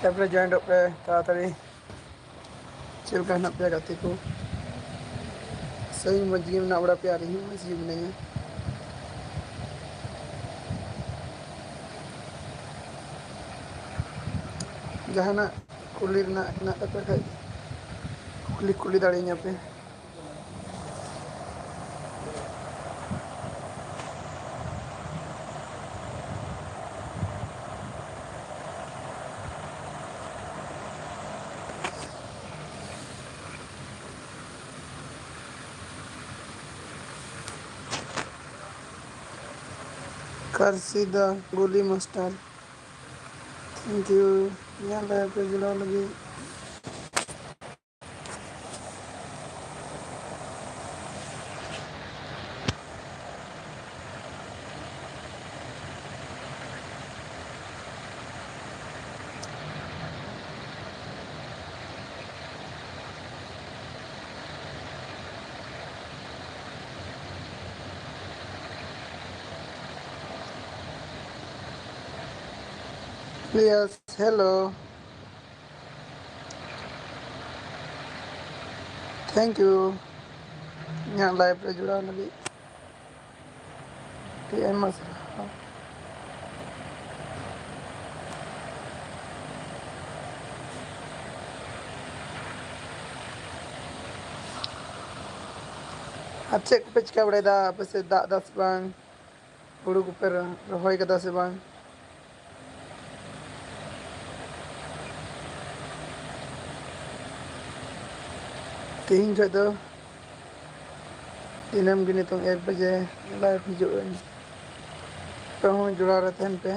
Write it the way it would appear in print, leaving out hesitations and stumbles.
app ᱨᱮ ᱡᱚᱭᱮᱱᱴᱚᱜ ᱯᱮ ᱛᱟᱲᱟᱛᱟᱲᱤ ᱪᱮᱫ ᱞᱮᱠᱟ ᱦᱮᱱᱟᱜ ᱯᱮᱭᱟ ᱜᱟᱛᱮ ᱠᱚ ᱥᱟᱹᱭ ᱢᱚᱡᱽ ᱜᱮ ᱢᱮᱱᱟᱜ ᱵᱟᱲᱟ ᱯᱮᱭᱟ ᱟᱨ ᱤᱧ ᱦᱚᱸ ᱢᱚᱡᱽ ᱜᱮ ᱢᱤᱱᱟᱹᱧᱟ ᱡᱟᱦᱟᱱᱟᱜ ᱠᱩᱞᱤ ᱨᱮᱱᱟᱜ ᱦᱮᱱᱟᱜ ᱛᱟᱯᱮ ᱠᱷᱟᱡ ᱠᱩᱞᱤ ᱫᱟᱲᱮᱭᱟᱹᱧᱟᱹ ᱯᱮ ᱠᱟᱨᱥᱤᱫᱟ ᱜᱩᱞᱤ ᱢᱟᱥᱴᱟᱨ ᱛᱷᱮᱝᱠ ᱤᱭᱩ ᱤᱧᱟᱹᱜ ᱞᱟᱭᱤᱯᱷ ᱨᱮ ᱡᱚᱲᱟᱣ ᱞᱟᱹᱜᱤᱫ ᱭᱮᱥ ᱦᱮᱞᱳ ᱛᱷᱮᱝᱠ ᱤᱭᱩ ᱤᱧᱟᱹᱜ ᱞᱟᱭᱤᱯᱷ ᱨᱮ ᱡᱚᱲᱟᱣ ᱞᱟᱹᱜᱤᱫ ᱟᱹᱰᱤ ᱟᱭᱢᱟ ᱥᱟᱨᱦᱟᱣ ᱟᱨ ᱪᱮᱫ ᱠᱚᱯᱮ ᱪᱤᱠᱟᱹ ᱵᱟᱲᱟᱭᱮᱫᱟ ᱟᱯᱮ ᱥᱮᱫ ᱫᱟᱜ ᱮᱫᱟ ᱥᱮ ᱵᱟᱝ ᱦᱩᱲᱩ ᱠᱚᱯᱮ ᱨᱚᱦᱚᱭ ᱠᱟᱫᱟ ᱥᱮ ᱵᱟᱝ ᱛᱮᱦᱮᱧ ᱠᱷᱚᱡ ᱫᱚ ᱫᱤᱱᱟᱹᱢ ᱜᱮ ᱱᱤᱛᱚᱝ 1 ᱵᱟᱡᱮ ᱞᱟᱭᱤᱵᱷ ᱦᱤᱡᱩᱜ ᱟᱹᱧ ᱟᱯᱮ ᱦᱚᱸ ᱡᱚᱲᱟᱣ ᱨᱮ ᱛᱟᱦᱮᱱ ᱯᱮ